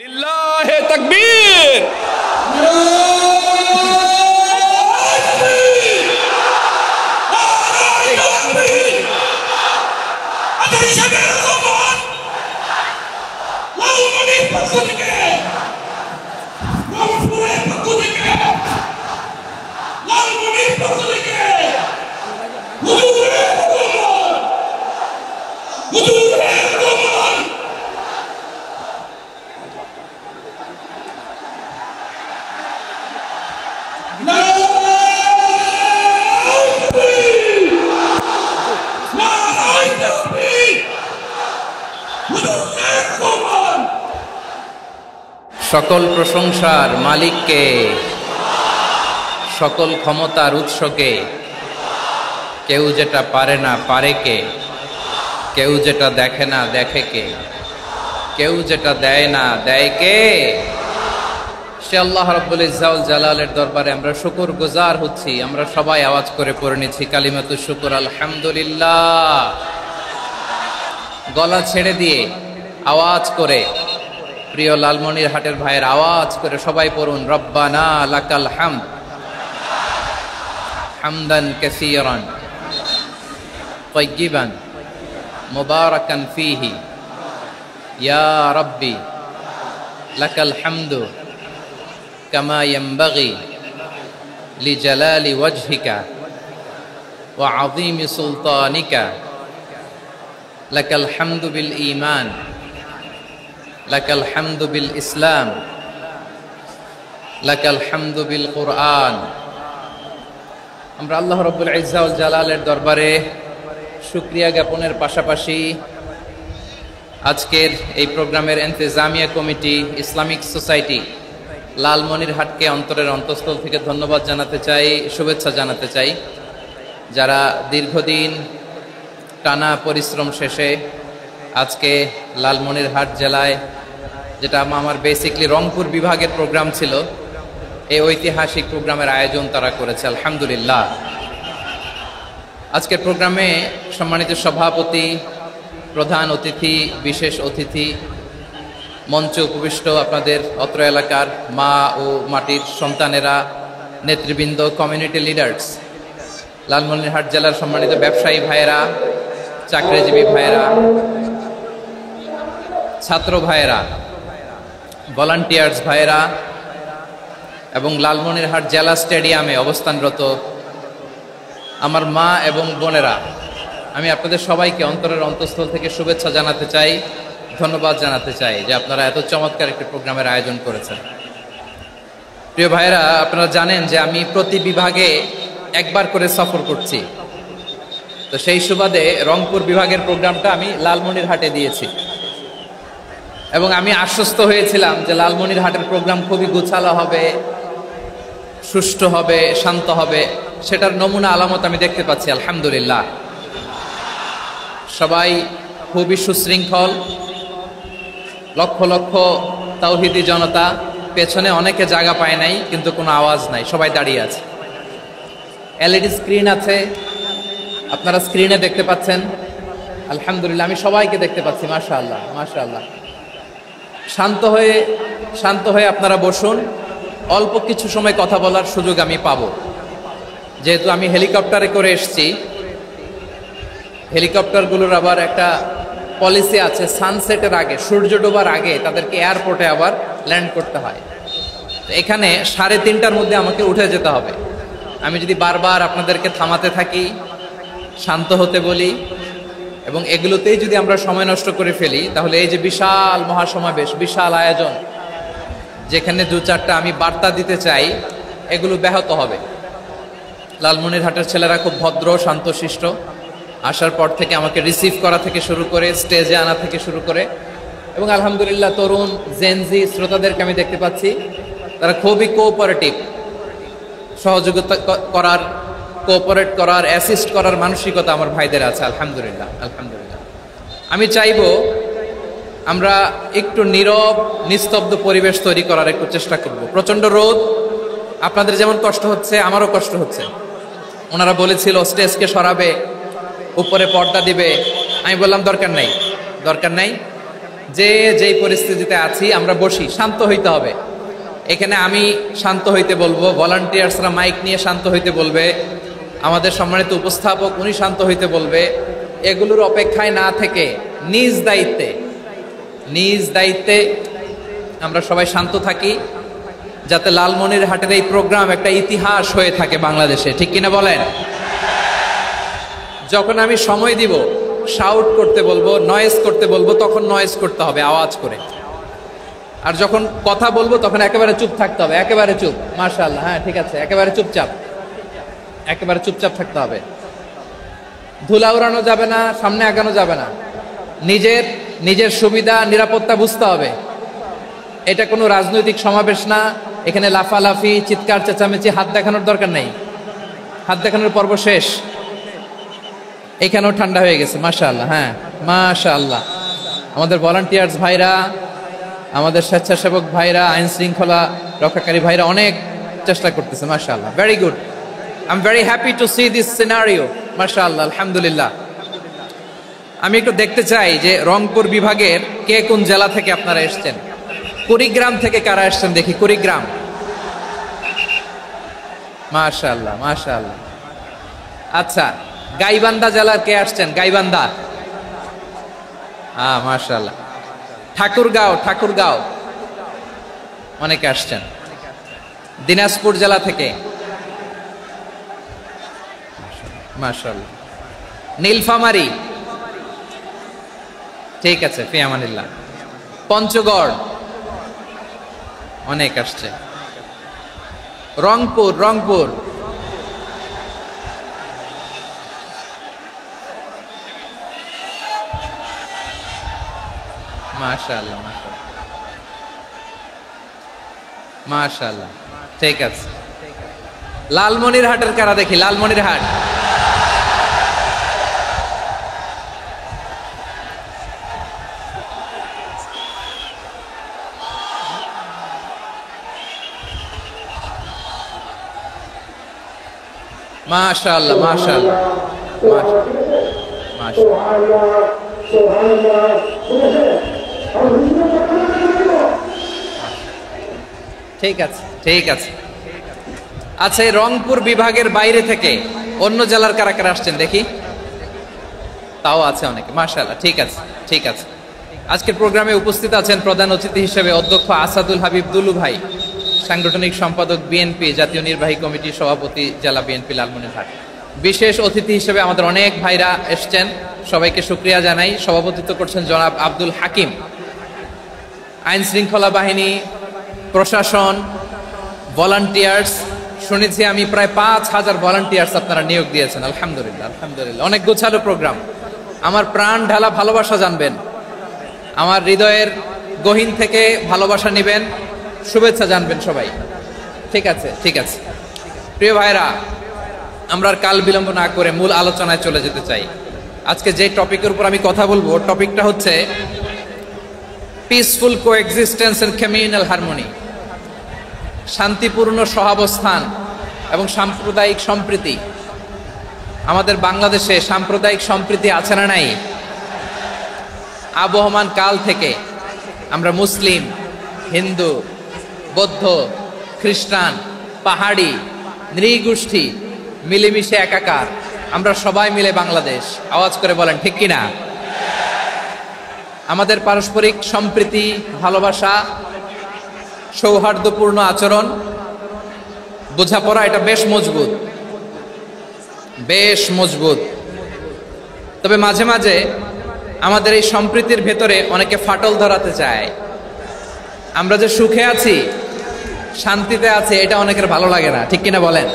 লিল্লাহে তাকবীর। সকল প্রশংসার মালিককে, সকল ক্ষমতার উৎসকে। কেউ যেটা পারে না পারে কে, কেউ যেটা দেখে না দেখে কে, কেউ যেটা দেয় না দেয় কে। সে আল্লাহ রাব্বুল ইজ্জত ওয়াল জালালের দরবারে আমরা শুকর গুজার হচ্ছি। আমরা সবাই আওয়াজ করে পড়ে নিচ্ছি কালিমাতু শুকর আলহামদুলিল্লাহ। গলা ছেড়ে দিয়ে আওয়াজ করে, প্রিয় লালমনিরহাটের ভাইয়ের আওয়াজ করে সবাই পড়ুন রব্বানা লাকাল হামদ হামদান কাসীরান তাইয়িবান মুবারাকান ফীহি ইয়া রাব্বি লাকাল হামদু কামা ইয়ানবাগি লিজালালি ওয়াজহিকা ওয়া আযীমি সুলতানিকা লাকাল হামদু বিল ঈমান লাকাল হামদু বিল ইসলাম লাকাল হামদু বিল কুরআন। আমরা আল্লাহ রাব্বুল ইজ্জত ওয়াল জালালের দরবারে শুকরিয়া জ্ঞাপনের পাশাপাশি আজকের এই প্রোগ্রামের ইন্তেজামিয়া কমিটি, ইসলামিক সোসাইটি লালমনিরহাটকে অন্তরের অন্তঃস্থল থেকে ধন্যবাদ জানাতে চাই, শুভেচ্ছা জানাতে চাই। যারা দীর্ঘদিন টানা পরিশ্রম শেষে আজকে লালমনিরহাট জেলায়, যেটা আমার বেসিকলি রংপুর বিভাগের প্রোগ্রাম ছিল, এই ঐতিহাসিক প্রোগ্রামের আয়োজন তারা করেছে, আলহামদুলিল্লাহ। আজকের প্রোগ্রামে সম্মানিত সভাপতি, প্রধান অতিথি, বিশেষ অতিথি, মঞ্চে উপবিষ্ট আপনাদের অত্র এলাকার মা ও মাটির সন্তানেরা, নেতৃবৃন্দ, কমিউনিটি লিডার্স, লালমনিরহাট জেলার সম্মানিত ব্যবসায়ী ভাইয়েরা, চাকরিজীবী ভাইয়েরা, ছাত্র ভাইয়েরা, ভলান্টিয়ার্স ভাইয়েরা এবং লালমনিরহাট জেলা স্টেডিয়ামে অবস্থানরত আমার মা এবং বোনেরা, আমি আপনাদের সবাইকে অন্তরের অন্তঃস্থল থেকে শুভেচ্ছা জানাতে চাই, ধন্যবাদ জানাতে চাই যে আপনারা এত চমৎকার একটি প্রোগ্রামের আয়োজন করেছেন। প্রিয় ভাইয়েরা, আপনারা জানেন যে আমি প্রতি বিভাগে একবার করে সফর করছি। তো সেই সুবাদে রংপুর বিভাগের প্রোগ্রামটা আমি লালমনিরহাটে দিয়েছি এবং আমি আশ্বস্ত হয়েছিলাম যে লালমনিরহাটের প্রোগ্রাম খুবই গোছালো হবে, সুষ্ঠু হবে, শান্ত হবে। সেটার নমুনা আলামত আমি দেখতে পাচ্ছি, আলহামদুলিল্লাহ। সবাই খুবই সুশৃঙ্খল, লক্ষ লক্ষ তাওহীদি জনতা, পেছনে অনেকে জায়গা পায় নাই কিন্তু কোনো আওয়াজ নাই, সবাই দাঁড়িয়ে আছে। এলইডি স্ক্রিন আছে, আপনারা স্ক্রিনে দেখতে পাচ্ছেন, আলহামদুলিল্লাহ। আমি সবাইকে দেখতে পাচ্ছি, মাশাআল্লাহ মাশাআল্লাহ। শান্ত হয়ে আপনারা বসুন, অল্প কিছু সময় কথা বলার সুযোগ আমি পাবো। যেহেতু আমি হেলিকপ্টারে করে এসেছি, হেলিকপ্টারগুলোর আবার একটা পলিসি আছে, সানসেটের আগে, সূর্য ডোবার আগে তাদেরকে এয়ারপোর্টে আবার ল্যান্ড করতে হয়। এখানে 3:30টার মধ্যে আমাকে উঠে যেতে হবে। আমি যদি বারবার আপনাদেরকে থামাতে থাকি, শান্ত হতে বলি এবং এগুলোতেই যদি আমরা সময় নষ্ট করে ফেলি, তাহলে এই যে বিশাল মহাসমাবেশ, বিশাল আয়োজন, যেখানে 2-4টা আমি বার্তা দিতে চাই, এগুলো ব্যাহত হবে। লালমনিরহাটের ছেলেরা খুব ভদ্র, শান্তশিষ্ট। আসার পর থেকে আমাকে রিসিভ করা থেকে শুরু করে স্টেজে আনা থেকে শুরু করে, এবং আলহামদুলিল্লাহ তরুণ জেনজি শ্রোতাদেরকে আমি দেখতে পাচ্ছি, তারা খুবই কোঅপারেটিভ, সহযোগিতা করার, কোঅপারেট করার, অ্যাসিস্ট করার মানসিকতা আমার ভাইদের আছে, আলহামদুলিল্লাহ আলহামদুলিল্লাহ। আমি চাইবো আমরা একটু নীরব, নিস্তব্ধ পরিবেশ তৈরি করার একটু চেষ্টা করব। প্রচন্ড রোদ, আপনাদের যেমন কষ্ট হচ্ছে আমারও কষ্ট হচ্ছে। ওনারা বলেছিল স্টেজকে সরাবে, উপরে পর্দা দিবে। আমি বললাম দরকার নাই, যে যেই পরিস্থিতিতে আছি আমরা বসি, শান্ত হইতে হবে। এখানে আমি শান্ত হইতে বলবো, ভলান্টিয়ার্সরা মাইক নিয়ে শান্ত হইতে বলবে, আমাদের সম্মানিত উপস্থাপক উনি শান্ত হইতে বলবে। এগুলোর অপেক্ষায় না থেকে নিজ দায়িত্বে আমরা সবাই শান্ত থাকি, যাতে লালমনিরহাটের এই প্রোগ্রাম একটা ইতিহাস হয়ে থাকে বাংলাদেশে, ঠিক কিনা বলেন? যখন আমি সময় দিব, শাউট করতে বলবো, নয়েজ করতে বলবো, তখন নয়েজ করতে হবে আওয়াজ করে। আর যখন কথা বলবো তখন একেবারে চুপ থাকতে হবে, একেবারে চুপ। মাশাআল্লাহ, হ্যাঁ ঠিক আছে, একেবারে চুপচাপ থাকতে হবে। ধুলা উড়ানো যাবে না, সামনে আগানো যাবে না। নিজের সুবিধা নিরাপত্তা বুঝতে হবে। এটা কোনো রাজনৈতিক সমাবেশ না, এখানে লাফালাফি, চিৎকার চেঁচামেচি, হাত দেখানোর দরকার নেই। হাত দেখানোর পর্ব শেষ। এখানেও ঠান্ডা হয়ে গেছে, মাশাআল্লাহ। হ্যাঁ মাশাআল্লাহ, আমাদের ভলান্টিয়ার্স ভাইরা, আমাদের স্বেচ্ছাসেবক ভাইরা, আইন শৃঙ্খলা রক্ষাকারী ভাইরা অনেক চেষ্টা করতেছে, মাশাআল্লাহ, very good. I am very happy to C this scenario, মাশাআল্লাহ, আলহামদুলিল্লাহ। আমি একটু দেখতে চাই যে রংপুর বিভাগের কে কোন জেলা থেকে আপনারা এসেছেন। কুড়িগ্রাম থেকে কারা এসেছেন দেখি, কুড়িগ্রাম। মাশাআল্লাহ মাশাআল্লাহ। আচ্ছা, গাইবান্ধা জেলার কে আসছেন? গাইবান্ধা, মাশাআল্লাহ। ঠাকুরগাঁও অনেকে আসছেন। দিনাজপুর জেলা থেকে, মাশাআল্লাহ। নীলফামারী, ঠিক আছে, ফি আমানিল্লাহ। পঞ্চগড় অনেক আসছে। রংপুর মাশাআল্লাহ মাশাআল্লাহ, ঠিক আছে। লালমনিরহাটের কারা দেখি, লালমনিরহাট। মাশাআল্লাহ মাশাআল্লাহ মাশাআল্লাহ। ঠিক আছে। আচ্ছা, এই রংপুর বিভাগের বাইরে থেকে অন্য জেলার কারা কারা আসছেন দেখি, তাও আছে অনেকে, মাশাআল্লাহ, ঠিক আছে। আজকের প্রোগ্রামে উপস্থিত আছেন প্রধান অতিথি হিসেবে অধ্যক্ষ আসাদুল হাবিব দুলু ভাই, সাংগঠনিক সম্পাদক বিএনপি, জাতীয় নির্বাহী কমিটির সভাপতি, জেলা বিএনপি লালমনিরহাট। বিশেষ অতিথি হিসেবে আমাদের অনেক ভাইরা এসছেন, সবাইকে শুকরিয়া জানাই। সভাপতিত্ব করছেন জনাব আব্দুল হাকিম। আইন শৃঙ্খলা বাহিনী, প্রশাসন, ভলান্টিয়ার্স, শুনেছি আমি প্রায় 5,000 ভলান্টিয়ার্স আপনারা নিয়োগ দিয়েছেন, আলহামদুলিল্লাহ। অনেক গোছালো প্রোগ্রাম। আমার প্রাণ ঢালা ভালোবাসা জানবেন, আমার হৃদয়ের গহীন থেকে ভালোবাসা নেবেন, শুভেচ্ছা জানবেন সবাই, ঠিক আছে। প্রিয় ভাইরা, আমরা আর কাল বিলম্ব না করে মূল আলোচনায় চলে যেতে চাই। আজকে যে টপিকের উপর আমি কথা বলবো, টপিকটা হচ্ছে peaceful coexistence and communal harmony, শান্তিপূর্ণ সহাবস্থান এবং সাম্প্রদায়িক সম্প্রীতি। আমাদের বাংলাদেশে সাম্প্রদায়িক সম্প্রীতি আছে না নাই? আবহমান কাল থেকে আমরা মুসলিম, হিন্দু, বৌদ্ধ, খ্রিস্টান, পাহাড়ি, নৃগোষ্ঠী মিলেমিশে একাকার, আমরা সবাই মিলে বাংলাদেশ। আওয়াজ করে বলেন ঠিক কিনা? আমাদের পারস্পরিক সম্প্রীতি, ভালোবাসা, সৌহার্দ্যপূর্ণ আচরণ, বোঝাপড়া, এটা বেশ মজবুত। তবে মাঝে মাঝে আমাদের এই সম্প্রীতির ভেতরে অনেকে ফাটল ধরাতে চায়। আমরা যে সুখে আছি, শান্তিতে আছি, এটা অনেকের ভালো লাগে না, ঠিক কিনা বলেন?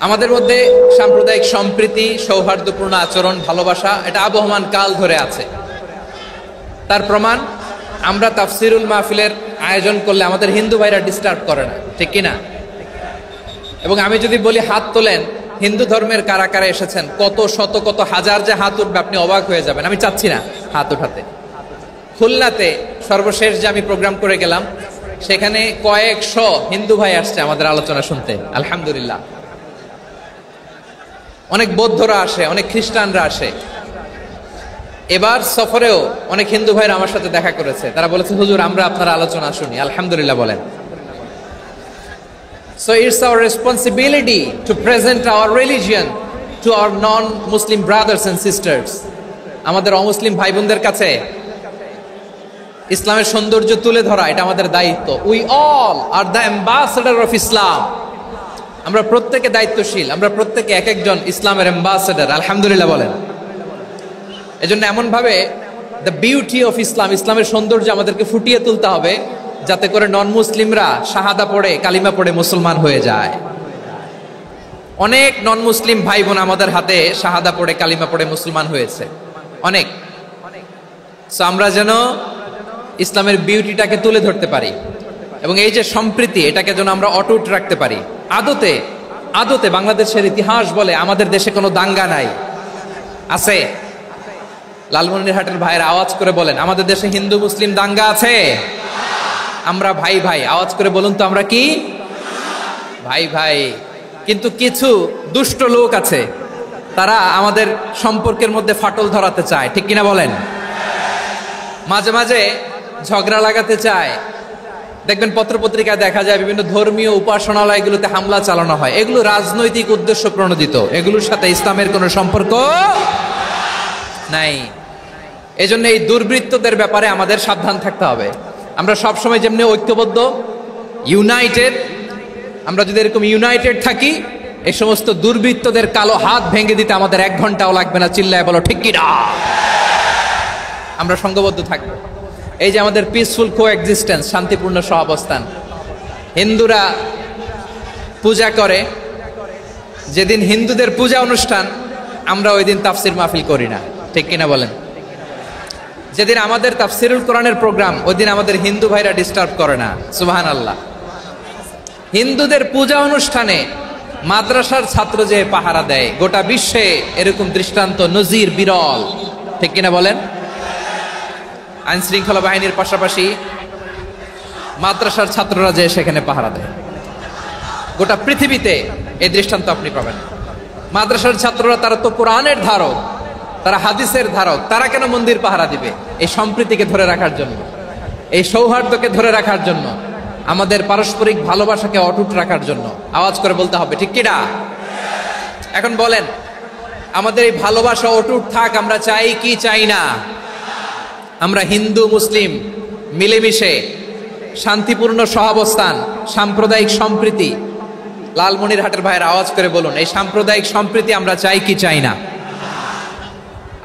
আমাদের মধ্যে সাম্প্রদায়িক সম্প্রীতি, সৌহার্দ্যপূর্ণ আচরণ, ভালোবাসা, এটা আবহমান কাল ধরে আছে। তার প্রমাণ, আমরা তাফসিরুল মাহফিলের আয়োজন করলে আমাদের হিন্দু ভাইরা ডিস্টার্ব করে না, ঠিক কিনা? এবং আমি যদি বলি হাত তোলেন, হিন্দু ধর্মের কারা কারা এসেছেন, কত শত কত হাজার যে হাত উঠবে, আপনি অবাক হয়ে যাবেন। আমি চাচ্ছি না হাত উঠাতে। খুলনাতে সর্বশেষ যে আমি প্রোগ্রাম করে গেলাম, সেখানে কয়েকশো হিন্দু ভাই আসছে আমাদের আলোচনা শুনতে, আলহামদুলিল্লাহ। অনেক বৌদ্ধরা আসে, অনেক খ্রিস্টানরা আসে। এবার সফরেও অনেক হিন্দু ভাইরা আমার সাথে দেখা করেছে, তারা বলেছে হুজুর আমরা আপনার আলোচনা শুনি, আলহামদুলিল্লাহ বলেন। So it's our responsibility to present our religion to our non-Muslim brothers and sisters. আমাদের অমুসলিম ভাই বোনদের কাছে ইসলামের সৌন্দর্য তুলে ধরা এটা আমাদের দায়িত্ব। We all are the ambassador of Islam. আমরা প্রত্যেকে দায়িত্বশীল, আমরা প্রত্যেকে এক একজন ইসলামের অ্যাম্বাসেডর, আলহামদুলিল্লাহ বলেন। এজন্য এমন ভাবে দ্য বিউটি অফ ইসলাম, ইসলামের সৌন্দর্য আমাদেরকে ফুটিয়ে তুলতে হবে যাতে করে নন মুসলিমরা শাহাদা পড়ে কালিমা পড়ে মুসলমান হয়ে যায়। অনেক নন মুসলিম ভাই বোন আমাদের হাতে শাহাদা পড়ে কালিমা পড়ে মুসলমান হয়েছে অনেক। সো আমরা যেন ইসলামের বিউটিটাকে তুলে ধরতে পারি এবং এই যে সম্প্রীতি এটাকে যেন আমরা অটুট রাখতে পারি। আদতে আদতে বাংলাদেশের ইতিহাস বলে আমাদের দেশে কোনো দাঙ্গা নাই, আছে? লালমনিরহাটের ভাইয়ের আওয়াজ করে বলেন আমাদের দেশে হিন্দু মুসলিম দাঙ্গা আছে? আমরা ভাই ভাই, আওয়াজ করে বলুন তো আমরা কি ভাই ভাই। কিন্তু কিছু দুষ্ট লোক আছে, তারা আমাদের সম্পর্কের মধ্যে ফাটল ধরাতে চায়, ঠিক কিনা বলেন? মাঝে মাঝে ঝগড়া লাগাতে চায়। দেখবেন পত্রপত্রিকায় দেখা যায় বিভিন্ন ধর্মীয় উপাসনালয়গুলোতে হামলা চালানো হয়, এগুলো রাজনৈতিক উদ্দেশ্য প্রণোদিত, এগুলোর সাথে ইসলামের কোনো সম্পর্ক নাই। এজন্য এই দুর্বৃত্তদের ব্যাপারে আমাদের সাবধান থাকতে হবে। আমরা সবসময় যেমনি ঐক্যবদ্ধ, ইউনাইটেড, আমরা যদি এরকম ইউনাইটেড থাকি এই সমস্ত দুর্বৃত্তদের কালো হাত ভেঙে দিতে আমাদের 1 ঘন্টাও লাগবে না। চিল্লায় বলো ঠিক কি না? আমরা সংঘবদ্ধ থাকবো। এই যে আমাদের পিসফুল কোএক্সিস্টেন্স, শান্তিপূর্ণ সহাবস্থান। হিন্দুরা পূজা করে, যেদিন হিন্দুদের পূজা অনুষ্ঠান আমরা ওই দিন তাফসির মাহফিল করি না, ঠিক কিনা বলেন? যেদিন আমাদের তাফসিরুল কোরআনের প্রোগ্রাম ওই দিন আমাদের হিন্দু ভাইরা ডিস্টার্ব করে না, সুবহানাল্লাহ। হিন্দুদের পূজা অনুষ্ঠানে মাদ্রাসার ছাত্র যে পাহারা দেয়, গোটা বিশ্বে এরকম দৃষ্টান্ত নজির বিরল, ঠিক কিনা বলেন? আইন শৃঙ্খলা বাহিনীর পাশাপাশি মাদ্রাসার ছাত্ররা যে সেখানে পাহারা দেয়, গোটা পৃথিবীতে এই দৃষ্টান্ত আপনি পাবেন। মাদ্রাসার ছাত্ররা তারা তো কোরআনের ধারক, তারা হাদিসের ধারক, তারা কেন মন্দির পাহারা দিবে? এই সম্প্রীতিকে ধরে রাখার জন্য, এই সৌহার্দ্যকে ধরে রাখার জন্য, আমাদের পারস্পরিক ভালোবাসাকে অটুট রাখার জন্য। আওয়াজ করে বলতে হবে ঠিক কিনা? এখন বলেন আমাদের এই ভালোবাসা অটুট থাক আমরা চাই কি চাই না? আমরা হিন্দু মুসলিম মিলেমিশে শান্তিপূর্ণ সহাবস্থান, সাম্প্রদায়িক সম্প্রীতি, লালমনিরহাটের ভাইয়ের আওয়াজ করে বলুন এই সাম্প্রদায়িক সম্প্রীতি আমরা চাই কি চাই না?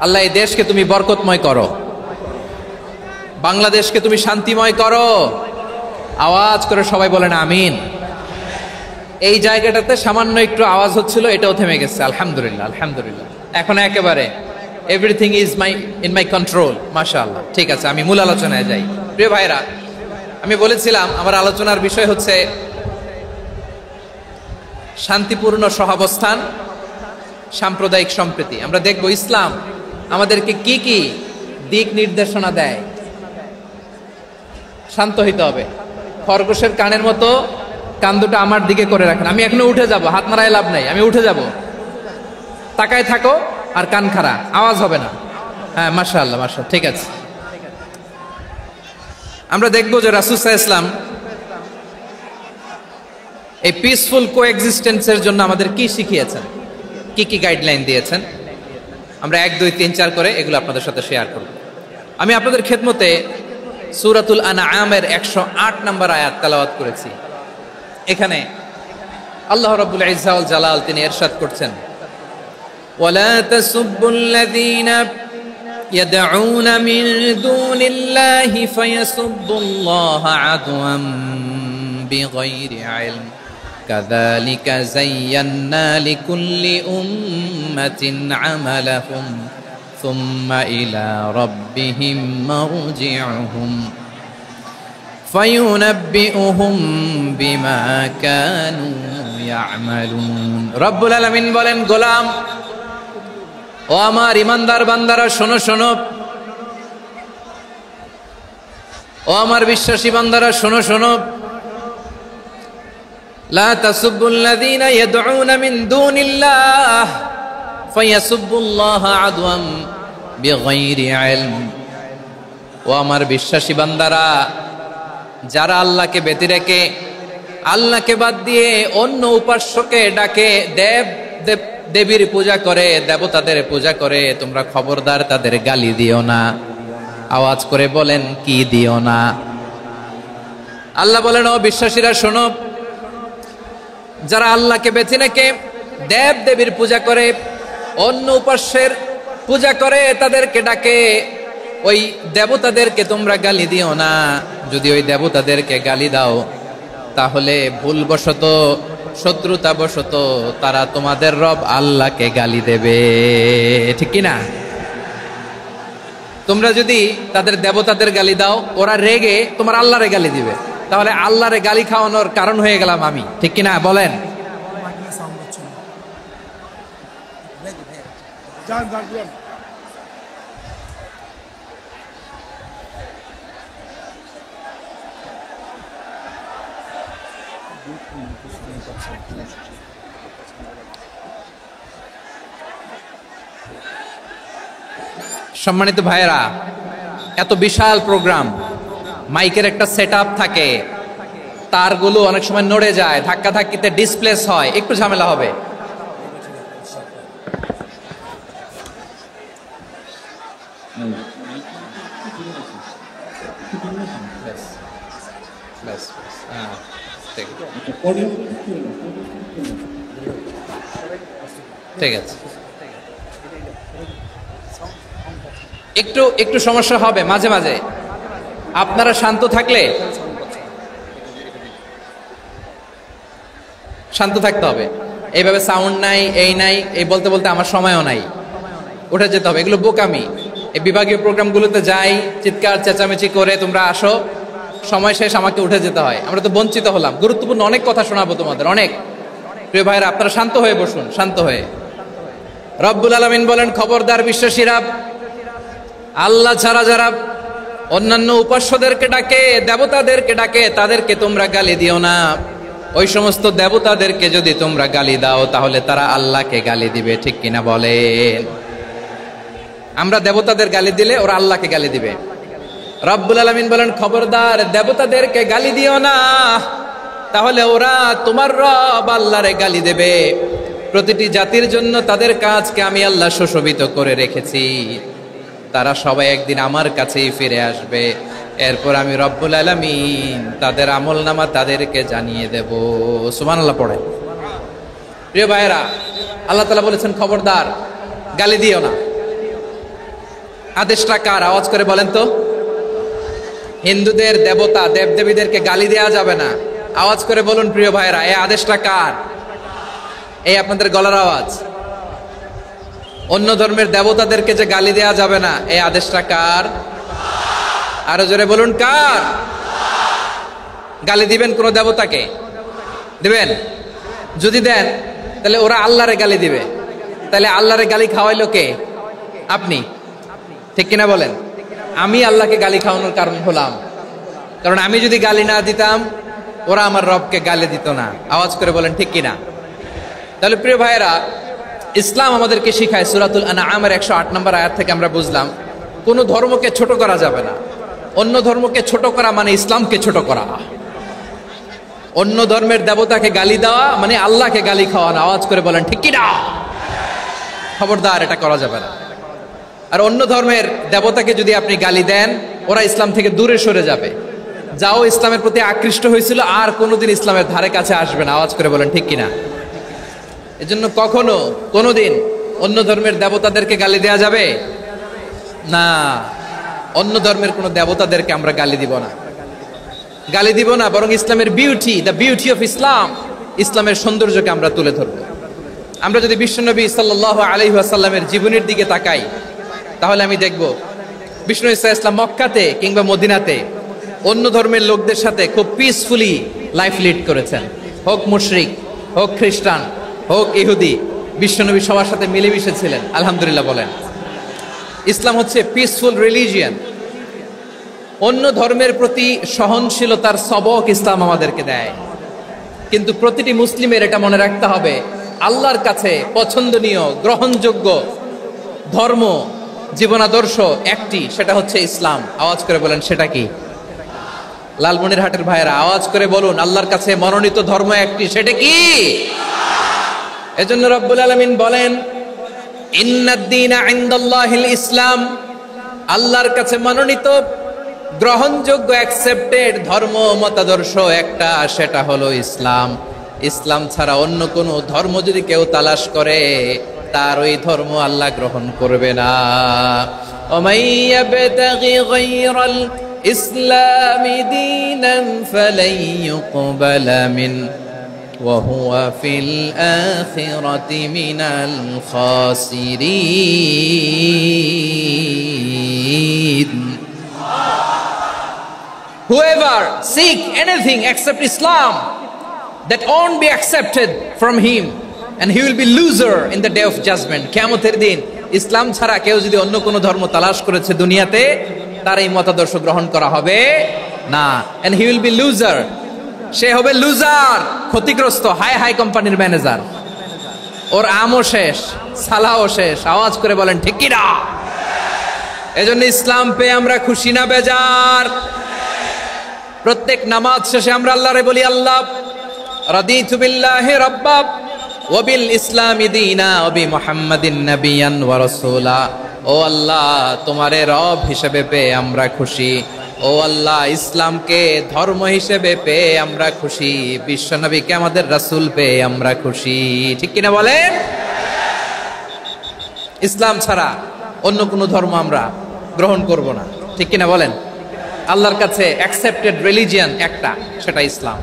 আল্লাহ এই দেশকে তুমি বরকতময় করো, বাংলাদেশকে তুমি শান্তিময় করো। আওয়াজ করে সবাই বলেন আমিন। এই জায়গাটাতে সামান্য একটু আওয়াজ হচ্ছিল, এটাও থেমে গেছে, আলহামদুলিল্লাহ আলহামদুলিল্লাহ। এখন একেবারে everything is in my control, মাশাআল্লাহ। ঠিক আছে, আমি মূল আলোচনায় যাই। প্রিয় ভাইরা, আমি বলেছিলাম আমার আলোচনার বিষয় হচ্ছে শান্তিপূর্ণ সহাবস্থান, সাম্প্রদায়িক সম্প্রীতি। আমরা দেখব ইসলাম আমাদেরকে কি কি দিক নির্দেশনা দেয়। শান্ত হইতে হবে, খরগোশের কানের মতো কান দুটো আমার দিকে করে রাখেন। আমি এখনো উঠে যাব, হাত নাড়ায় লাভ নাই, আমি উঠে যাব। তাকায় থাকো আর কান খাড়া, আওয়াজ হবে না। হ্যাঁ, মাশাআল্লাহ মাশাআল্লাহ, ঠিক আছে। আমরা দেখবো যে রাসূল সাল্লাল্লাহু আলাইহি ওয়াসাল্লাম এই পিসফুল কোএক্সিস্টেন্সের জন্য আমাদের কি শিখিয়েছেন, কি কি গাইডলাইন দিয়েছেন। আমরা 1, 2, 3, 4 করে এগুলো আপনাদের সাথে শেয়ার করব। আমি আপনাদের খেদমতে সূরাতুল আনআমের 108 নম্বর আয়াত তেলাওয়াত করেছি। এখানে আল্লাহ রাব্বুল ইজ্জা ওয়াল জালাল তিনি ইরশাদ করছেন, ওয়ালা তাসুবুল্লাযীনা ইয়াদউনা মিন দুনিল্লাহি ফায়াসুবুল্লাহা আদওয়াম বিগাইরি ইলম কাযালিকা যায়্যান্না লিকুল্লি উম্মাতিন আমালাহুম সুম্মা ইলা রাব্বিহিম মারজিউহুম ফায়ুনাব্বিউহুম বিমা কানু ইয়ামালুন। রব্বুল আলামিন বলেন, গোলাম ও আমার ইমানদার বান্দারা শোনো শোনো, ও আমার বিশ্বাসী বান্দারা শোনো শোনো, লা তাসুবুল্লাযীনা ইয়াদউনা মিন দুনিল্লাহ ফায়াসুবুল্লাহা আদওয়াম বিগাইরি ইলম। ও আমার বিশ্বাসী বান্দারা, যারা আল্লাহকে ব্যতি রেখে, আল্লাহকে বাদ দিয়ে অন্য উপাস্যকে ডাকে, দেবীর পূজা করে, দেবতাদের পূজা করে, তোমরা খবরদার তাদের গালি দিও না। আওয়াজ করে বলেন, কি দিও না? আল্লাহ বলেন, ও বিশ্বাসীরা শোনো, যারা আল্লাহকে বেছে রেখে দেব দেবীর পূজা করে, অন্য উপাস্যের পূজা করে, তাদেরকে ডাকে, ওই দেবতাদেরকে তোমরা গালি দিও না। যদি ওই দেবতাদেরকে গালি দাও, তাহলে ভুলবশত, শত্রুতাবশত তারা তোমাদের রব আল্লাহকে গালি দেবে, ঠিক কি না? তোমরা যদি তাদের দেবতাদের গালি দাও, ওরা রেগে তোমার আল্লাহরে গালি দিবে, তাহলে আল্লাহরে গালি খাওয়ানোর কারণ হয়ে গেলাম আমি, ঠিক কি না? বলেন। সম্মানিত ভাইয়েরা, এত বিশাল প্রোগ্রাম, মাইকের একটা সেটআপ থাকে, তারগুলো অনেক সময় নড়ে যায়, ধাক্কা ধাক্কিতে ডিসপ্লেস হয়, একটু ঝামেলা হবে। ঠিক আছে, একটু একটু সমস্যা হবে মাঝে মাঝে। আপনারা শান্ত থাকলে, শান্ত থাকতে হবে। এইভাবে সাউন্ড নাই, এই নাই, এই বলতে বলতে আমার সময়ও নাই, উঠে যেতে হবে, এগুলো বোকামি। এই বিভাগীয় প্রোগ্রামগুলোতে যাই, চিৎকার চেঁচামেচি করে তোমরা আসো, সময় শেষ, আমাকে উঠে যেতে হয়। আমরা তো বঞ্চিত হলাম, গুরুত্বপূর্ণ অনেক কথা শোনাবো তোমাদের, অনেক। প্রিয় ভাইরা, আপনারা শান্ত হয়ে বসুন, শান্ত হয়ে। রব্বুল আলামিন বলেন, খবরদার বিশ্বাসীরা, আল্লাহ ছাড়া যারা অন্যান্য উপাস্যদেরকে ডাকে, দেবতাদেরকে ডাকে, তাদেরকে তোমরা গালি দিও না। ওই সমস্ত দেবতাদেরকে যদি তোমরা গালি দাও, তাহলে তারা আল্লাহকে গালি দিবে, ঠিক কিনা বলেন? আমরা দেবতাদের গালি দিলে ওরা আল্লাহকে গালি দিবে। রব্বুল আলামিন বলেন, খবরদার দেবতাদেরকে গালি দিও না, তাহলে ওরা তোমার রব আল্লাহরে গালি দেবে। প্রতিটি জাতির জন্য তাদের কাজকে আমি আল্লাহ সুশোভিত করে রেখেছি, তারা সবাই একদিন আমার কাছেই ফিরে আসবে। এরপর আমি রব্বুল আলামিন তাদের আমলনামা তাদেরকে জানিয়ে দেব। সুবহানাল্লাহ পড়ে। প্রিয় ভাইয়েরা, আল্লাহ তাআলা বলেছেন, খবরদার গালি দিও না। আদেশটা কার? আওয়াজ করে বলেন তো। হিন্দুদের দেবতা দেবদেবীদেরকে গালি দেওয়া যাবে না। আওয়াজ করে বলুন প্রিয় ভাইয়েরা, এই আদেশটা কার? এই আপনাদের গলার আওয়াজ। অন্য ধর্মের দেবতাদেরকে যে গালি দেওয়া যাবে না, এই আদেশটা কার? আরো জোরে বলুন, কার? গালি দিবেন কোন দেবতাকে? দিবেন? যদি দেন, তাহলে ওরা আল্লাহরে গালি দিবে। তাহলে আল্লাহরে গালি খাওয়াইলো কে? আপনি, ঠিক কিনা বলেন? আমি আল্লাহকে গালি খাওয়ানোর কারণ হলাম, কারণ আমি যদি গালি না দিতাম, ওরা আমার রবকে গালি দিত না। আওয়াজ করে বলেন, ঠিক কিনা? তাহলে প্রিয় ভাইয়েরা, ইসলাম আমাদেরকে শিখায়, সূরাতুল আনআমের 108 নম্বর আয়াত থেকে আমরা বুঝলাম, কোন ধর্মকে ছোট করা যাবে না। অন্য ধর্মকে ছোট করা মানে ইসলামকে ছোট করা। অন্য ধর্মের দেবতাকে গালি দেওয়া মানে আল্লাহকে গালি খাওয়ানো। আওয়াজ করে বলেন, ঠিক কিনা? খবরদার, এটা করা যাবে না। আর অন্য ধর্মের দেবতাকে যদি আপনি গালি দেন, ওরা ইসলাম থেকে দূরে সরে যাবে। যাও ইসলামের প্রতি আকৃষ্ট হয়েছিল, আর কোনোদিন ইসলামের ধারে কাছে আসবে না। আওয়াজ করে বলেন, ঠিক কিনা? এজন্য কখনো কোনোদিন অন্য ধর্মের দেবতাদেরকে গালি দেয়া যাবে না। অন্য ধর্মের কোন দেবতাদেরকে আমরা গালি দিব না, গালি দিব না, বরং ইসলামের beauty, the beauty of Islam, ইসলামের সৌন্দর্যকে আমরা তুলে ধরব। আমরা যদি বিশ্বনবী সাল্লাল্লাহু আলাইহি ওয়াসাল্লামের জীবনের দিকে তাকাই, তাহলে আমি দেখব বিষ্ণু ঈসা ইসলাম মক্কাতে কিংবা মদিনাতে অন্য ধর্মের লোকদের সাথে খুব পিসফুলি লাইফ লিড করেছেন। হোক মুশরিক, হোক খ্রিস্টান, হোক ইহুদি, বিশ্বনবী সবার সাথে মিলেমিশে ছিলেন। আলহামদুলিল্লাহ বলেন। ইসলাম হচ্ছে পিসফুল রিলিজিয়ান। অন্য ধর্মের প্রতি সহনশীলতার সবক ইসলাম আমাদেরকে দেয়। কিন্তু প্রতিটি মুসলিমের এটা মনে রাখতে হবে, আল্লাহর কাছে পছন্দনীয়, গ্রহণযোগ্য ধর্ম জীবন আদর্শ একটি, সেটা হচ্ছে ইসলাম। আওয়াজ করে বলেন সেটা কি? লালমনিরহাটের ভাইয়েরা আওয়াজ করে বলুন, আল্লাহর কাছে মনোনীত ধর্ম একটি, সেটা কি? এজন্য রব্বুল আলামিন বলেন, ইন্নাদ-দীনা ইনদাল্লাহিল ইসলাম, আল্লাহর কাছে মনোনীত গ্রহণযোগ্য অ্যাকসেপ্টেড ধর্ম মতাদর্শ একটা, সেটা হলো ইসলাম। ইসলাম ছাড়া অন্য কোন ধর্ম যদি কেউ তালাশ করে, তার ওই ধর্ম আল্লাহ গ্রহণ করবে না। ওমাইয়াবতাগি গায়রাল ইসলামি দীনান ফালাই ইউকবালা মিন ওয়া হুয়া ফিল আখিরাতি মিনাল খাসিরিন। Whoever seek anything except Islam, that won't be accepted from him, and he will be loser in the day of judgment. কিয়ামতের দিন ইসলাম ছাড়া কেউ যদি অন্য কোনো ধর্ম তালাশ করেছে দুনিয়াতে, তার এই মতাদর্শ গ্রহণ করা হবে না, and he will be loser, সে হবে লুজার, ক্ষতিগ্রস্ত, হাই হাই কোম্পানির ম্যানেজার, ওর আমও শেষ, সালাও শেষ। আওয়াজ করে বলেন ঠিক কি না? এজন্য ইসলাম পেয়ে আমরা খুশি না বেজার? প্রত্যেক নামাজ শেষে আমরা আল্লাহরে বলি, আল্লাহ রাদিতু বিল্লাহি রাব্বা ওয়া বিল ইসলামি দীনা ওয়া বি মুহাম্মাদিন নাবিয়ান ওয়া রাসূলা। ও আল্লাহ, তোমারে রব হিসেবে পেয়ে আমরা খুশি। ও আল্লাহ, ইসলামকে ধর্ম হিসেবে পেয়ে আমরা খুশি। বিশ্ব নবীকে আমাদের রাসূল পেয়ে আমরা খুশি। ঠিক কিনা বলেন? ইসলাম ছাড়া অন্য কোনো ধর্ম আমরা গ্রহণ করব না। ঠিক কিনা বলেন? আল্লাহর কাছে অ্যাকসেপ্টেড রিলিজিয়ান একটা, সেটা ইসলাম।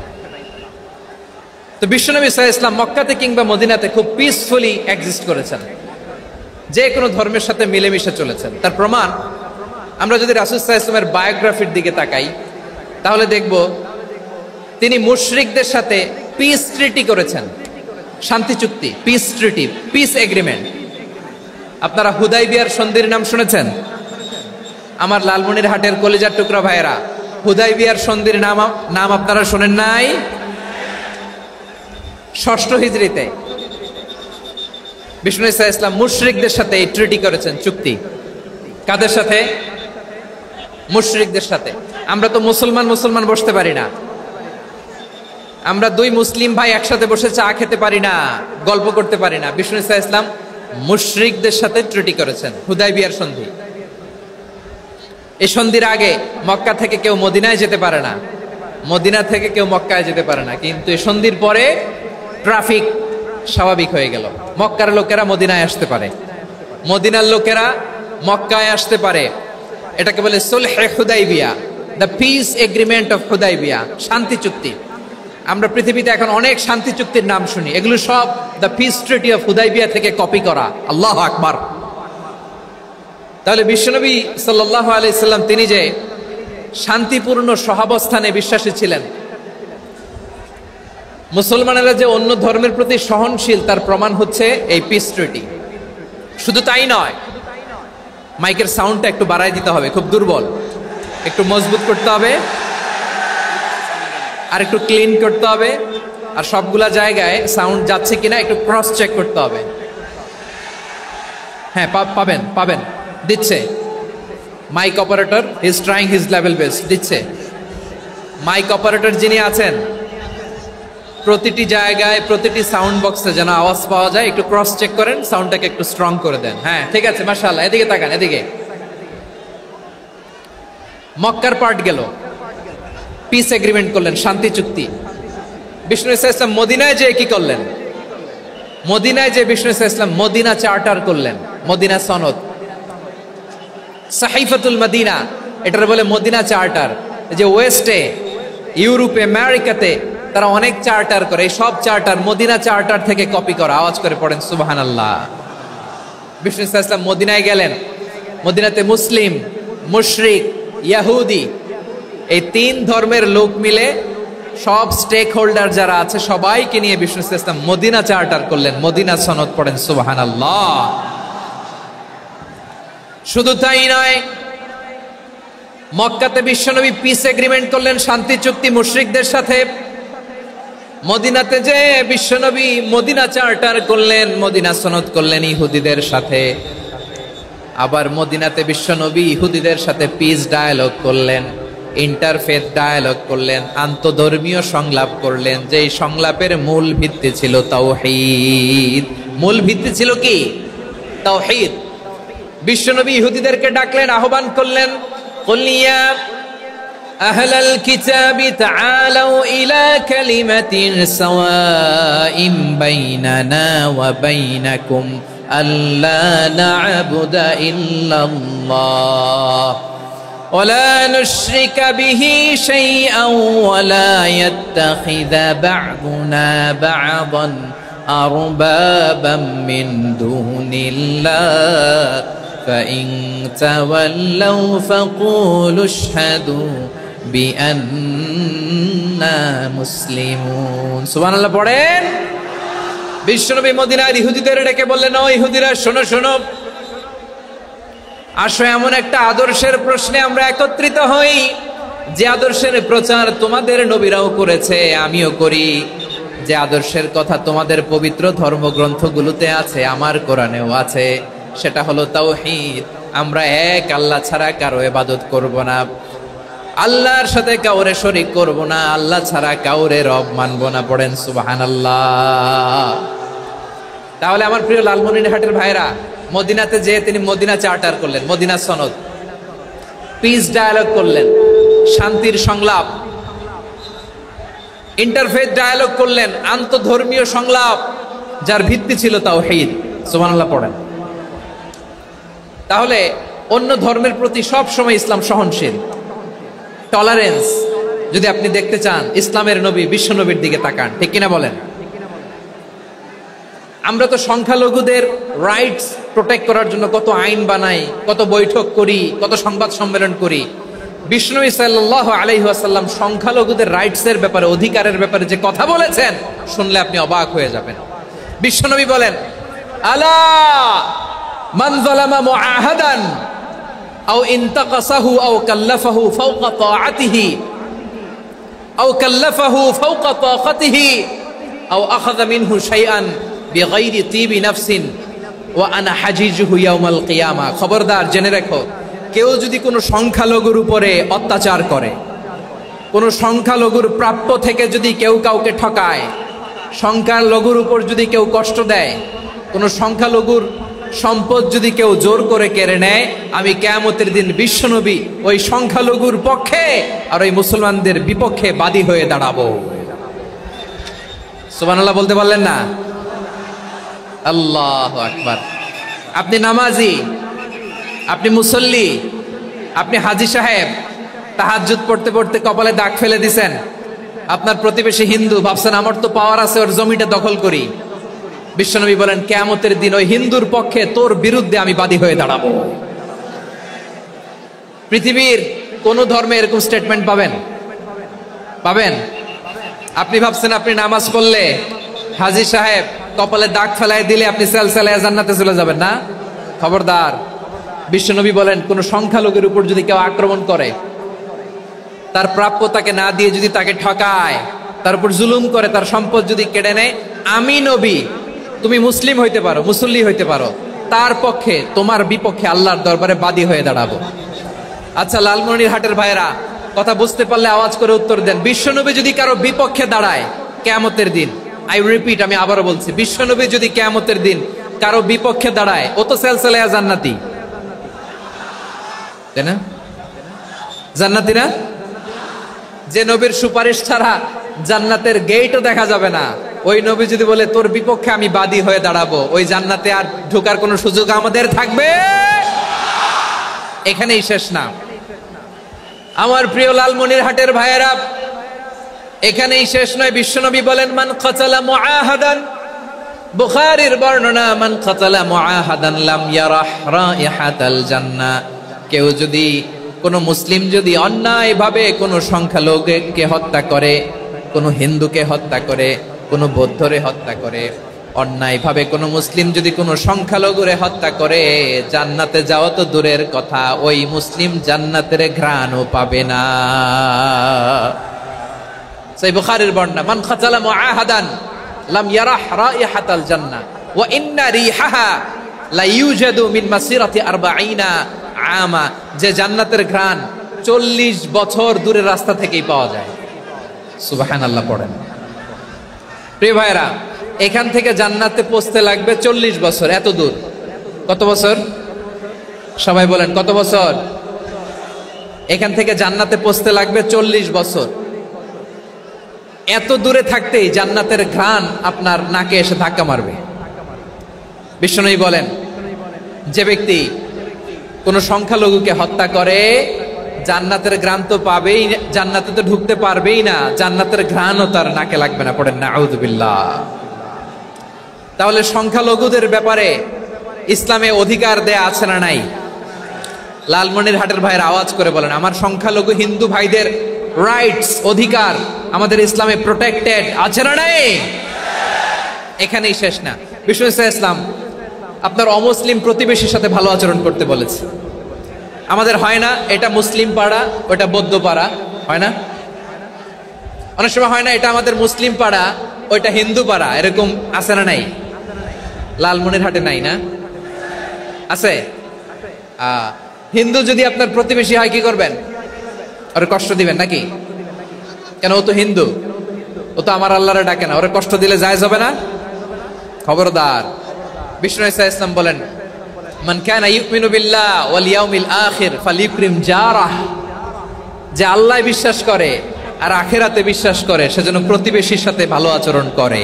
তো বিশ্বনবী সাল্লাল্লাহু আলাইহি ওয়াসাল্লাম মক্কাতে কিংবা মদিনাতে খুব পিসফুলি এক্সিস্ট করেছেন, যে কোনো ধর্মের সাথে মিলেমিশে চলেছেন। তার প্রমাণ আমরা যদি রাসূল সাল্লাল্লাহু আলাইহি ওয়াসাল্লামের বায়োগ্রাফির দিকে তাকাই, তাহলে দেখব তিনি মুশরিকদের সাথে পিস ট্রিটি করেছেন, শান্তি চুক্তি, পিস ট্রিটি, পিস এগ্রিমেন্ট। আপনারা হুদাইবিয়ার সন্ধির নাম শুনেছেন? আমার লালমনিরহাটের কলিজার টুকরা ভাইয়েরা, হুদাইবিয়ার সন্ধির নাম আপনারা শোনেন নাই? 6ষ্ঠ হিজরিতে বিষ্ণু ঈসা ইসলাম মুশরিকদের সাথে এই ট্রিটি করেছেন, চুক্তি। কাদের সাথে? মুশরিকদের সাথে। আমরা তো মুসলমান বসতে পারি না, আমরা দুই মুসলিম ভাই একসাথে বসে চা খেতে পারি না, গল্প করতে পারি না। বিষ্ণু ঈসা ইসলাম মুশরিকদের সাথে ট্রিটি করেছেন, হুদাইবিয়ার সন্ধি। এই সন্ধির আগে মক্কা থেকে কেউ মদিনায় যেতে পারে না, মদিনা থেকে কেউ মক্কায় যেতে পারে না। কিন্তু এই সন্ধির পরে ট্রাফিক স্বাভাবিক হয়ে গেল, মক্কার লোকেরা মদিনায় আসতে পারে, মদিনার লোকেরা মক্কায় আসতে পারে। এটাকে বলে সুলহে Hudaibiya, the peace agreement of Hudaibiya, শান্তি চুক্তি। আমরা পৃথিবীতে এখন অনেক শান্তি চুক্তির নাম শুনি, এগুলো সব the piece treaty of Hudaibiya থেকে কপি করা। আল্লাহু আকবার। তাহলে বিশ্বনবী সাল্লাল্লাহু আলাইহি সাল্লাম তিনি যে শান্তিপূর্ণ সহাবস্থানে বিশ্বাসী ছিলেন, মুসলমানেরা যে অন্য ধর্মের প্রতি সহনশীল, তার প্রমাণ হচ্ছে এই পিস ট্রিটি। শুধু তাই নয়, মাইকের সাউন্ডটা একটু বাড়ায় দিতে হবে, খুব দুর্বল, একটু মজবুত করতে হবে, আর একটু ক্লিন করতে হবে, আর সবগুলা জায়গায় সাউন্ড যাচ্ছে কিনা একটু ক্রস চেক করতে হবে। হ্যাঁ, পাবেন দিচ্ছে mike operator, is trying his level best, দিচ্ছে। মাইক অপারেটর যিনি আছেন, প্রতিটি জায়গায় প্রতিটি সাউন্ড বক্সে যেন আওয়াজ পাওয়া যায়, একটু ক্রস চেক করেন, সাউন্ডটাকে একটু স্ট্রং করে দেন। হ্যাঁ, ঠিক আছে, মাশাআল্লাহ। এদিকে তাকান, এদিকে। মক্কার পার্ট গেল, পিস এগ্রিমেন্ট করলেন, শান্তি চুক্তি। বিষ্ণু ঈসা ইসলাম মদিনায় যে কি করলেন? মদিনায় যে বিষ্ণু ঈসা ইসলাম মদিনা চার্টার করলেন, মদিনা সনদ, সাহিফাতুল মদিনা, এটার বলে মদিনা চার্টার। যে ওয়েস্টে, ইউরোপে, আমেরিকাতে তারা অনেক চার্টার করে, এই সব চার্টার মদিনা চার্টার থেকে কপি করা। আওয়াজ করে পড়েন সুবহানাল্লাহ। বিষ্ণু ঈসা ইসলাম মদিনায় গেলেন, মদিনাতে মুসলিম, মুশরিক, ইহুদি, এই তিন ধর্মের লোক মিলে সব স্টেক হোল্ডার যারা আছে সবাইকে নিয়ে বিষ্ণু ঈসা ইসলাম মদিনা চার্টার করলেন, মদিনা সনদ। পড়েন সুবহানাল্লাহ। শুধু তাই নয়, মক্কাতে বিশ্বনবী পিস এগ্রিমেন্ট করলেন, শান্তি চুক্তি মুশরিকদের সাথে। মদিনাতে যে বিশ্বনবী মদিনা চার্টার করলেন, মদিনা সনদ করলেন ইহুদিদের সাথে। আবার মদিনাতে বিশ্বনবী ইহুদিদের সাথে পিস ডায়ালগ করলেন, ইন্টারফেথ ডায়ালগ করলেন, আন্তধর্মীয় সংলাপ করলেন, যেই সংলাপের মূল ভিত্তি ছিল তাওহীদ। মূল ভিত্তি ছিল কি? তাওহীদ। বিশ্বনবী ইহুদিদেরকে ডাকলেন, আহ্বান করলেন, কুল ইয়া আহলাল কিতাবি তাআলাউ ইলা কালিমাতিন সাওয়াইন বাইনানা ওয়া বাইনাকুম আল্লা না'বুদা ইল্লাল্লাহ ওয়া লা নুশরিকা বিহি শাইআন ওয়া লা ইয়াত্তাখিযা বা'দুনা বা'দান আরবাবাম মিন দুনিল্লাহ فإن تولوا فقولوا اشهدوا بأننا مسلمون সুবহানাল্লাহ পড়েন। বিশ্বনবী মদিনার ইহুদিদের ডেকে বললেন, ও ইহুদিরা শোনো শোনো, আসো এমন একটা আদর্শের প্রশ্নে আমরা একত্রিত হই যে আদর্শের প্রচার তোমাদের নবীরাও করেছে, আমিও করি, যে আদর্শের কথা তোমাদের পবিত্র ধর্মগ্রন্থগুলোতে আছে, আমার কোরআনেও আছে, সেটা হলো তাওহীদ। আমরা এক আল্লাহ ছাড়া কারো ইবাদত করব না, আল্লাহর সাথে কাউরে শরীক করব না, আল্লাহ ছাড়া কাউরে রব মানব না। পড়েন সুবহানাল্লাহ। তাহলে আমার প্রিয় লালমনিরহাটের ভাইরা, মদিনাতে যেয়ে তিনি মদিনা চার্টার করলেন, মদিনা সনদ, পিস ডায়ালগ করলেন, শান্তির সংলাপ, ইন্টারফেথ ডায়ালগ করলেন, আন্তধর্মীয় সংলাপ, যার ভিত্তি ছিল তাওহীদ। সুবহানাল্লাহ পড়েন। তাহলে অন্য ধর্মের প্রতি সব সময় ইসলাম সহনশীল, টলারেন্স। যদি আপনি দেখতে চান ইসলামের নবী বিশ্ব নবীর দিকে তাকান, ঠিক কিনা বলেন? আমরা তো সংখ্যালঘুদের রাইটস প্রোটেক্ট করার জন্য কত আইন বানাই, কত বৈঠক করি, কত সংবাদ সম্মেলন করি। বিশ্বনবী সাল্লাল্লাহু আলাইহি ওয়াসাল্লাম সংখ্যালঘুদের রাইটসের ব্যাপারে, অধিকারের ব্যাপারে যে কথা বলেছেন, শুনলে আপনি অবাক হয়ে যাবেন। বিশ্বনবী বলেন, আলা মান যালামা মুআহাদান আও ইনতাকাসাহু আও কাল্লাফাহু ফাওকা তাআতিহি আও কাল্লাফাহু ফাওকা তাকাতিহি আও আখাযা মিনহু শাইআন বিগাইরি তিবি নাফসিন ওয়া আনা হাজিজুহু ইয়াউমাল কিয়ামা। খবরদার, জেনে রাখো, কেউ যদি কোনো সংখ্যালঘুর উপরে অত্যাচার করে, কোনো সংখ্যালঘুর প্রাপ্য থেকে যদি কেউ কাউকে ঠকায়, সংখ্যালঘুর উপর যদি কেউ কষ্ট দেয়, কোনো সংখ্যালঘুর সম্পদ যদি কেউ জোর করে কেড়ে নেয়, আমি কিয়ামতের দিন বিশ্বনবী ওই সংখ্যালঘুর পক্ষে আর ওই মুসলমানদের বিপক্ষে বাদী হয়ে দাঁড়াবো। সুবহানাল্লাহ বলতে পারলেন না? আল্লাহু আকবার। আপনি নামাজি, আপনি মুসল্লি, আপনি হাজী সাহেব, তাহাজ্জুদ পড়তে পড়তে কপালে দাগ ফেলে দিছেন, আপনার প্রতিবেশী হিন্দু, ভাবছেন আমার তো পাওয়ার আছে, ওর জমিটা দখল করি। বিশ্বনবী বলেন, কিয়ামতের দিন ওই হিন্দুর পক্ষে তোর বিরুদ্ধে আমি বাদী হয়ে দাঁড়াবো। পৃথিবীর কোন ধর্মে এরকম স্টেটমেন্ট পাবেন? পাবেন? আপনি ভাবছেন আপনি নামাজ পড়লে হাজী সাহেব কপালে দাগ ফেলায় দিলে আপনি সেলসেলায় জান্নাতে চলে যাবেন না? খবরদার। বিশ্বনবী বলেন, কোন সংখ্যালঘুর উপর যদি কেউ আক্রমণ করে, তার প্রাপ্য তাকে না দিয়ে যদি তাকে ঠকায়, তার উপর জুলুম করে, তার সম্পদ যদি কেড়ে নেয়, আমি নবী, তুমি মুসলিম হইতে পারো, মুসল্লি হইতে পারো, তার পক্ষে তোমার বিপক্ষে আল্লাহর দরবারে বাদী হয়ে দাঁড়াবো। আচ্ছা লালমনিরহাটের ভাইরা, কথা বুঝতে পারলে আওয়াজ করে উত্তর দেন। বিশ্বনবী যদি কারো বিপক্ষে দাঁড়ায় কিয়ামতের দিন, আই রিপিট, আমি আবারও বলছি, বিশ্বনবী যদি কিয়ামতের দিন কারো বিপক্ষে দাঁড়ায়, ও তো সেলসেলায়া জান্নাতি, তাই না? জান্নাতি না? যে নবীর সুপারিশ ছাড়া জান্নাতের গেটও দেখা যাবে না, ওই নবী যদি বলে তোর বিপক্ষে আমি বাদী হয়ে দাঁড়াবো, ওই জান্নাতে আর ঢোকার কোনো সুযোগ আমাদের থাকবে? এখানেই শেষ না আমার প্রিয় লালমনিরহাটের ভাইয়েরা, এখানেই শেষ নয়। বিশ্বনবী বলেন, মান কাতালা মুআহাদান, বুখারীর বর্ণনা, মান কাতালা মুআহাদান লাম ইয়ারাহ রাইহাতাল জান্নাহ। কেউ যদি, কোন মুসলিম যদি অন্যায়ভাবে কোনো সংখ্যালঘুকে হত্যা করে, কোনো হিন্দুকে হত্যা করে, কোনো বৌদ্ধরে হত্যা করে, অন্যায়ভাবে কোনো মুসলিম যদি কোনো সংখ্যালঘুরে হত্যা করে, জান্নাতে যাওয়া তো দূরের কথা, ওই মুসলিম জান্নাতের ঘ্রাণও পাবে না। সেই বুখারীর বর্ণনা, মান কাতালা মুআহাদান লাম ইয়ারাহ রাইহাতাল জান্নাহ ওয়া ইন্না রিহাহা লা ইউজাদু মিন মাসিরাতি 40 আমা, যে জান্নাতের ঘ্রাণ 40 বছর দূরের রাস্তা থেকেই পাওয়া যায়। সুবহানাল্লাহ পড়েন। প্রিয় ভাইরা, এখান থেকে জান্নাতে পৌঁছতে লাগবে 40 বছর। এত দূর, কত বছর? সবাই বলেন কত বছর? এখান থেকে জান্নাতে পৌঁছতে লাগবে 40 বছর। এত দূরে থাকতেই জান্নাতের ঘ্রাণ আপনার নাকে এসে ধাক্কা মারবে। বিশ্বনবী বলেন, যে ব্যক্তি কোন সংখ্যালঘুকে হত্যা করে জান্নাতের ঘ্রাণ তো পাবেই, জান্নাতে তো ঢুকতে পারবেই না, জান্নাতের ঘ্রাণও তার নাকে লাগবে না। পড়েন নাউযুবিল্লাহ। তাহলে সংখ্যালঘুদের ব্যাপারে ইসলামে অধিকার দেয়া আছে না নাই? লালমনিরহাটের ভাইয়ের আওয়াজ করে বলেন, আমার সংখ্যালঘু হিন্দু ভাইদের রাইটস, অধিকার আমাদের ইসলামে প্রোটেক্টেড আছে না নাই? এখানেই শেষ না। বিষ্ণু ইসলাম আপনার অমুসলিম প্রতিবেশীর সাথে ভালো আচরণ করতে বলেছে। আমাদের হয় না এটা মুসলিম পাড়া, ওটা বৌদ্ধ পাড়া, হয় না? অনেক সময় হয় না এটা আমাদের মুসলিম পাড়া, ওইটা হিন্দু পাড়া, এরকম আছে না নাই? লালমনিরহাটে নাই না? আছে? হিন্দু যদি আপনার প্রতিবেশী হয় কি করবেন? ওরে কষ্ট দিবেন নাকি? কেন? ও তো হিন্দু, ও তো আমার আল্লাহরে ডাকে না, ওরে কষ্ট দিলে জায়েজ হবে না? খবরদার। বিষ্ণু ইসলাম বলেন, মান কানা ইউমিনু বিল্লাহ ওয়াল ইয়াউমিল আখির ফালিউকরিম জারাহ, যে আল্লাহ বিশ্বাস করে আর আখিরাতে বিশ্বাস করে সেজন্য প্রতিবেশীর সাথে ভালো আচরণ করে।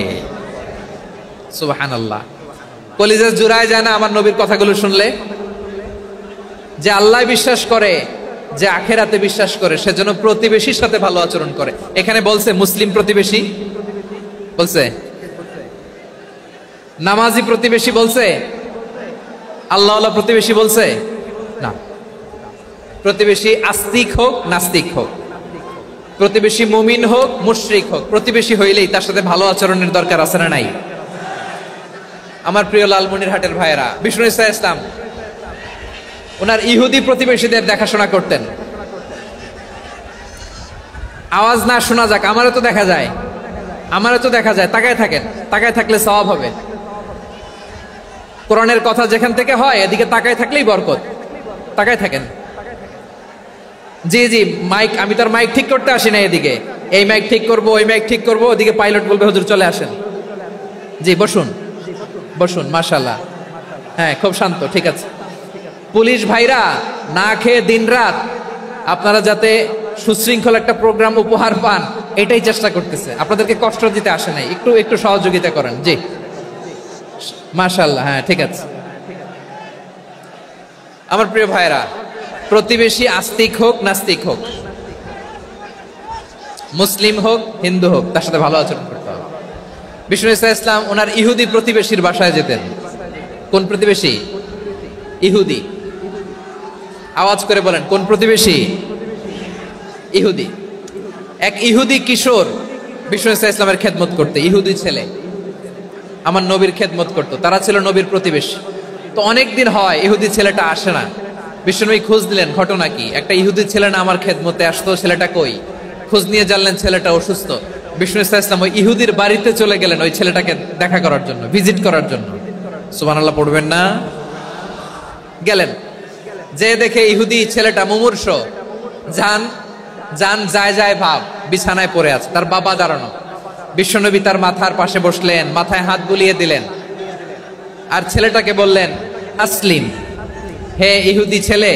সুবহানাল্লাহ। কলিজা জুড়ায় যায় না আমার নবীর কথাগুলো শুনলে? যে আল্লাহ বিশ্বাস করে, যে আখিরাতে বিশ্বাস করে সেজন্য প্রতিবেশীর সাথে ভালো আচরণ করে। এখানে বলছে মুসলিম প্রতিবেশী বলছে, নামাজি প্রতিবেশী বলছে, আল্লাহওয়ালা প্রতিবেশী বলছে না। প্রতিবেশী আস্তিক হোক নাস্তিক হোক, প্রতিবেশী মুমিন হোক মুশরিক হোক, প্রতিবেশী হইলেই তার সাথে ভালো আচরণের দরকার আছে না নাই? আমার প্রিয় লালমনিরহাটের ভাইয়েরা, বিষ্ণু ইসলাম ওনার ইহুদি প্রতিবেশীদের দেখাশোনা করতেন। আওয়াজ না শোনা যাক, আমারও তো দেখা যায়, আমারও তো দেখা যায়। তাকায় থাকেন, তাকায় থাকলে সওয়াব হবে। কোরআনের কথা যেখান থেকে হয় এদিকে তাকায় থাকলেই বরকত। তাকায় থাকেন। জি জি, মাইক, আমি তার মাইক ঠিক করতে আসি না এদিকে, এই মাইক ঠিক করব, ওই মাইক ঠিক করব, ওদিকে পাইলট বলবে হুজুর চলে আসেন। জি বসুন, বসুন, মাশাআল্লাহ। হ্যাঁ, খুব শান্ত, ঠিক আছে। পুলিশ ভাইরা না খেয়ে দিনরাত আপনারা যাতে সুশৃঙ্খল একটা প্রোগ্রাম উপহার পান এটাই চেষ্টা করতেছে, আপনাদেরকে কষ্ট দিতে আসে নাই। একটু একটু সহযোগিতা করেন। জি মাশাআল্লাহ। হ্যাঁ, ঠিক আছে। আমার প্রিয় ভাইরা, প্রতিবেশী আস্তিক হোক নাস্তিক হোক, মুসলিম হোক হিন্দু হোক, তার সাথে ভালো আচরণ করতে হবে। বিষ্ণু ইসলাম ওনার ইহুদি প্রতিবেশীর বাসায় যেতেন। কোন প্রতিবেশী? ইহুদি। আওয়াজ করে বলেন, কোন প্রতিবেশী? ইহুদি। এক ইহুদি কিশোর বিষ্ণু ইসলামের খেদমত করতে, ইহুদি ছেলে আমার নবীর খেদমত করতো, তারা ছিল নবীর প্রতিবেশী। তো অনেক দিন হয় ইহুদি ছেলেটা আসে না। বিশ্বনবী খোঁজ দিলেন, ঘটনা কি? একটা ইহুদি ছেলে না আমার খেদমতে আসতো, ছেলেটা কই? খোঁজ নিয়ে জানলেন ছেলেটা অসুস্থ। বিষ্ণু ইসলাম ওই ইহুদির বাড়িতে চলে গেলেন ওই ছেলেটাকে দেখা করার জন্য, ভিজিট করার জন্য। সুবহানাল্লাহ পড়বেন না? গেলেন, যে দেখে ইহুদি ছেলেটা মুমূর্ষ, জান জান যায় যায় ভাব, বিছানায় পড়ে আছে, তার বাবা দাঁড়ানো। বিশ্বনবী তার মাথার পাশে বসলেন, মাথায় হাত বুলিয়ে দিলেন, আর ছেলেটাকে বললেন আসলিম, হে ইহুদি ছেলে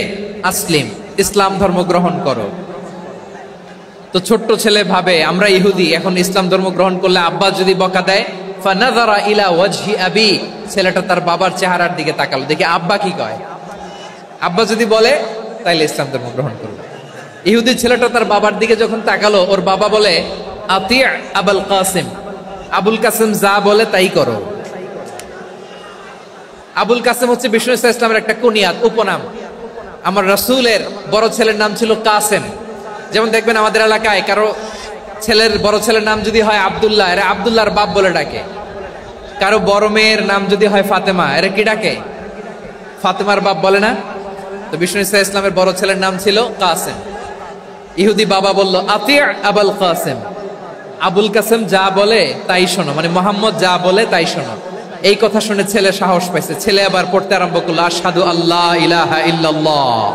আসলিম, ইসলাম ধর্ম গ্রহণ করো। তো ছোট্ট ছেলে ভাবে আমরা ইহুদি, এখন ইসলাম ধর্ম গ্রহণ করলে আব্বা যদি বকা দেয়, ফানাযারা ইলা ওয়াজহি আবি, ছেলেটা তার বাবার চেহারার দিকে তাকালো, দেখি আব্বা কি কয়। আব্বা যদি বলে তাইলে ইসলাম ধর্ম গ্রহণ করবে। ইহুদি ছেলেটা তার বাবার দিকে যখন তাকালো, ওর বাবা বলে আতি আবুল কাসিম, আবুল কাসিম যা বলে তাই করো। আবুল কাসিম হচ্ছে বিষ্ণু ইসলামের একটা কুনিয়াত, উপনাম। আমার রাসূলের বড় ছেলের নাম ছিল কাসেম। যেমন দেখবেন আমাদের এলাকায় কারো ছেলের বড় ছেলের নাম যদি হয় আব্দুল্লাহ, এরা আব্দুল্লাহর বাপ বলে ডাকে। কারো বড় মেয়ের নাম যদি হয় ফাতেমা, এরা কি ডাকে? ফাতেমার বাপ বলে না? তো বিষ্ণু ইসলামের বড় ছেলের নাম ছিল কাসেম। ইহুদি বাবা বলল আতি আবুল কাসেম, আবুল কাসেম যা বলে তাই শোনো, মানে মোহাম্মদ যা বলে তাই শোনো। এই কথা শুনে ছেলে সাহস পাইছে, ছেলে আবার পড়তে আরম্ভ করলো, আশহাদু আল্লাহ ইলাহা ইল্লাল্লাহ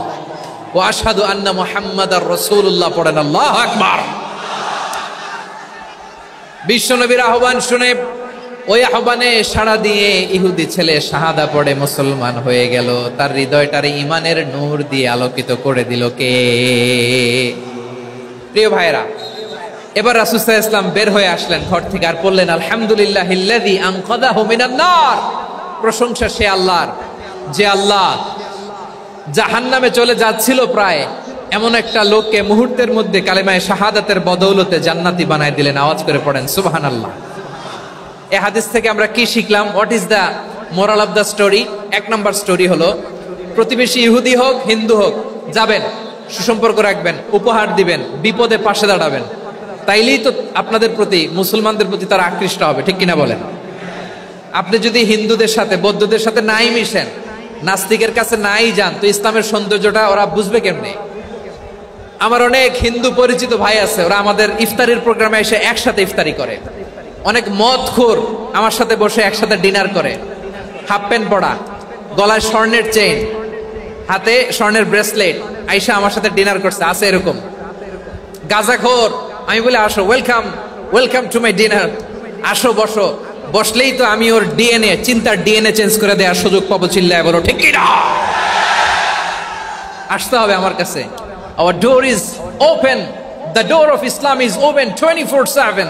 ওয়া আশহাদু আন্না মুহাম্মাদার রাসূলুল্লাহ। পড়েন আল্লাহু আকবার। বিশ্বনবীর আহ্বান শুনে ওই আহ্বানে সাড়া দিয়ে ইহুদি ছেলে শাহাদা পড়ে মুসলমান হয়ে গেল। তার হৃদয়টারে ঈমানের নূর দিয়ে আলোকিত করে দিল কে? প্রিয় ভাইরা, এবার রাসূল সাল্লাল্লাহু আলাইহি ওয়াসাল্লাম বের হয়ে আসলেন ঘর থেকে আর বললেন, আলহামদুলিল্লাহিল্লাযী আনকাযাহু মিনান নার। প্রশংসা সে আল্লাহর, যে আল্লাহ জাহান্নামে চলে যাচ্ছিল প্রায় এমন একটা লোককে মুহূর্তের মধ্যে কালেমায়ে শাহাদাতের বদৌলতে জান্নাতি বানায় দিলেন। আওয়াজ করে পড়েন সুবহানাল্লাহ। এই হাদিস থেকে আমরা কি শিখলাম? What is the moral of the story? এক নম্বর স্টোরি হলো, প্রতিবেশী ইহুদি হোক হিন্দু হোক, যাবেন, সুসম্পর্ক রাখবেন, উপহার দিবেন, বিপদে পাশে দাঁড়াবেন, তাইলেই তো আপনাদের প্রতি, মুসলমানদের প্রতি তারা আকৃষ্ট হবে, ঠিক কিনা বলেন? আপনি যদি হিন্দুদের সাথে বৌদ্ধদের সাথে নাই মিশেন, নাস্তিকের কাছে নাই যান, তো ইসলামের সৌন্দর্যটা ওরা বুঝবে কেমনে? আমার অনেক হিন্দু পরিচিত ভাই আছে, ওরা আমাদের ইফতারির প্রোগ্রামে এসে একসাথে ইফতারি করে। অনেক মদখোর আমার সাথে বসে একসাথে ডিনার করে, হাফ প্যান্ট পরা, গলায় স্বর্ণের চেইন, হাতে স্বর্ণের ব্রেসলেট, আইসা আমার সাথে ডিনার করছে, আছে এরকম। গাঁজাখোর, আমি বলে আসো, welcome welcome to my dinner, আসো বসো। বসলেই তো আমি ওর ডিএনএ, চিন্তার ডিএনএ চেঞ্জ করে দেওয়ার সুযোগ পাবো। চিল্লায় বলো ঠিক কি না? আসতে হবে আমার কাছে। Our door is open. The door of Islam is open 24/7.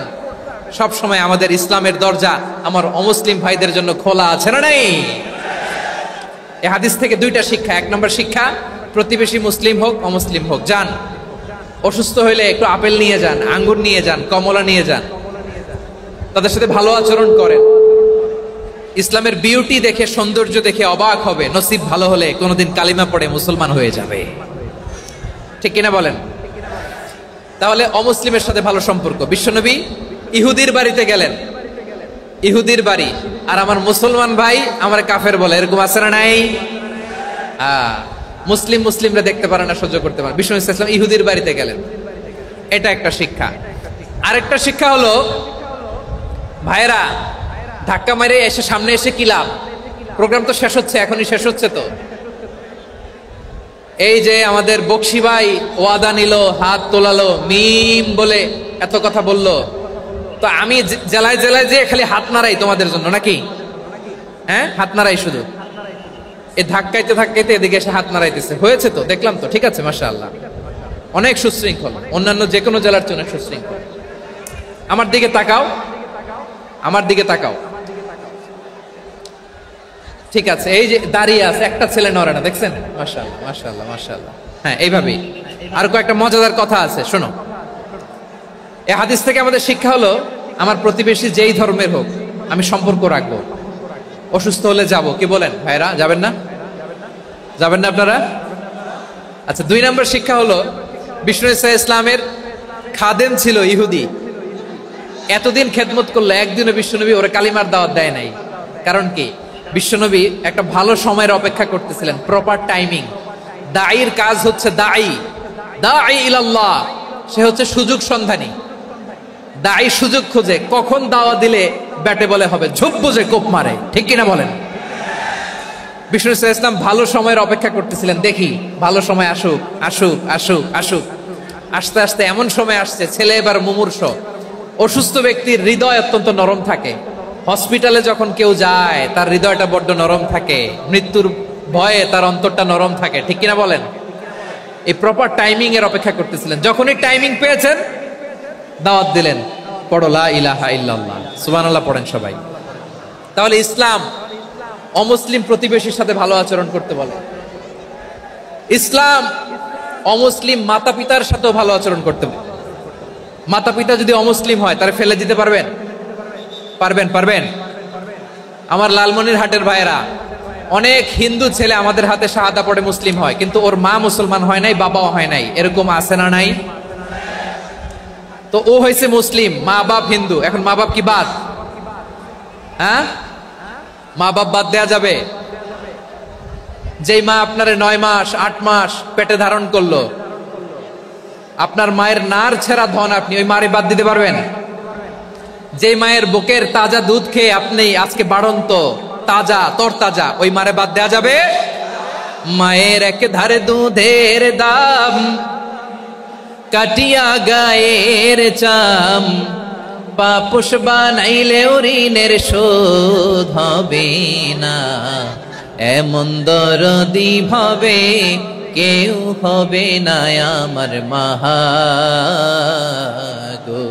সব সময় আমাদের ইসলামের দরজা আমার অমুসলিম ভাইদের জন্য খোলা আছে না নাই? এই হাদিস থেকে দুইটা শিক্ষা। এক নম্বর শিক্ষা, প্রতিবেশী মুসলিম হোক অমুসলিম হোক, যান, অসুস্থ হইলে একটু আপেল নিয়ে যান, আঙ্গুর নিয়ে যান, কমলা নিয়ে যান, তাদের সাথে ভালো আচরণ করেন। ইসলামের বিউটি দেখে, সৌন্দর্য দেখে অবাক হবে, নসিব ভালো হলে কোনোদিন কালিমা পড়ে মুসলমান হয়ে যাবে, ঠিক কিনা বলেন? তাহলে অমুসলিমের সাথে ভালো সম্পর্ক। বিশ্বনবী ইহুদির বাড়িতে গেলেন, ইহুদির বাড়ি, আর আমার মুসলমান ভাই আমার কাফের বলে, এরকম আছে না নাই? মুসলিমরা দেখতে পারে না, সহ্য করতে পারে। বিশ্বনবী সাল্লাল্লাহু আলাইহি ওয়াসাল্লাম ইহুদির বাড়িতে গেলেন, এটা একটা শিক্ষা। আরেকটা শিক্ষা হলো, ভাইরা ধাক্কা মেরে এসে সামনে এসে কি লাভ? প্রোগ্রাম তো শেষ হচ্ছে, এখনই শেষ হচ্ছে। তো এই যে আমাদের বকশি ভাই ওয়াদা নিল, হাত তোলালো, মিম বলে এত কথা বললো, তো আমি জেলায় জেলায় যে খালি হাত নাড়াই তোমাদের জন্য নাকি? হ্যাঁ, হাত নাড়াই শুধু। এই ধাক্কাইতে ধাক্কাইতে এদিকে এসে হাত নাড়াইতেছে, হয়েছে তো, দেখলাম তো, ঠিক আছে, মাশাআল্লাহ, অনেক সুশৃঙ্খল, অন্যান্য যে কোনো জেলার চেয়ে অনেক সুশৃঙ্খল। আমার দিকে তাকাও, আমার দিকে তাকাও, ঠিক আছে। এই যে দাঁড়িয়ে আছে, একটা ছেলে নড়ে না, দেখছেন? মাশাআল্লাহ মাশাআল্লাহ মাশাআল্লাহ। হ্যাঁ, এইভাবেই। আর কয়েকটা মজাদার কথা আছে, শোনো। এই হাদিস থেকে আমাদের শিক্ষা হলো, আমার প্রতিবেশী যেই ধর্মের হোক আমি সম্পর্ক রাখবো। অসুস্থ হলে যাব, কি বলেন ভাইরা? যাবেন না? যাবেন না আপনারা? আচ্ছা, 2 নম্বর শিক্ষা হলো, বিষ্ণু ঈসা ইসলামের খাদেম ছিল ইহুদি, এতদিন খেদমত করলো, একদিনও বিশ্বনবী ওরা কালিমার দাওয়াত দেয় নাই। কারণ কি? বিশ্বনবী একটা ভালো সময়ের অপেক্ষা করতেছিলেন, প্রপার টাইমিং। দাঈর কাজ হচ্ছে দাঈ ইলাল্লাহ, সে হচ্ছে সুযোগ সন্ধানী। দাঈ সুযোগ খোঁজে, কখন দাওয়া দিলে ব্যাটে বলে হবে, ঝোপ বুঝে কোপ মারে, ঠিক কিনা বলেন? বিষ্ণু ইসলাম ভালো সময়ের অপেক্ষা করতেছিলেন, দেখি ভালো সময় আসুক আসুক আসুক আসুক। আস্তে আস্তে এমন সময় আসছে, ছেলে এবার মুমূর্ষ। অসুস্থ ব্যক্তির হৃদয় অত্যন্ত নরম থাকে। হসপিটালে যখন কেউ যায় তার হৃদয়টা বড্ড নরম থাকে, মৃত্যুর ভয়ে তার অন্তরটা নরম থাকে, ঠিক কিনা বলেন? এই প্রপার টাইমিং এর অপেক্ষা করতেছিলেন। যখনই টাইমিং পেয়েছেন, দাওয়াত দিলেন, পড়ো লা ইলাহা ইল্লাল্লাহ, সুবহানাল্লাহ পড়েন সবাই। তাহলে ইসলাম অমুসলিম প্রতিবেশীর সাথে ভালো আচরণ করতে বলে। ইসলাম অমুসলিম মাতা পিতার সাথেও ভালো আচরণ করতে বলে। মাতা পিতা যদি অমুসলিম হয়, তারা ফেলে দিতে পারবেন? পারবেন? আমার লালমনিরহাটের ভাইয়েরা, অনেক হিন্দু ছেলে আমাদের হাতে শাহাদা পড়ে মুসলিম হয়, কিন্তু ওর মা মুসলমান হয় নাই, বাবাও হয় নাই, এরকম আছে না নাই? তো ও হয়েছে মুসলিম, মা বাপ হিন্দু, এখন মা বাপ কি বাদ? হ্যাঁ, মা বাপ বাদ দেয়া যাবে? যেই মা আপনার 9 মাস 8 মাস পেটে ধারণ করলো, আপনার মায়ের নার ছেঁড়া ধন, আপনি ওই মারে বাদ দিতে পারবেন? যে মায়ের বুকের তাজা দুধ খেয়ে আপনি আজকে বাড়ন্ত তাজা তরতাজা, ওই মারে বাদ দেয়া যাবে? মায়ের এক ধারে দুধের দাম, কাটিয়া গায়ের চাম, পাপুষ বানাইলেও ঋণের শোধ হবে না। এমন দরদি ভাবে কেউ হবে না আমার মা গো।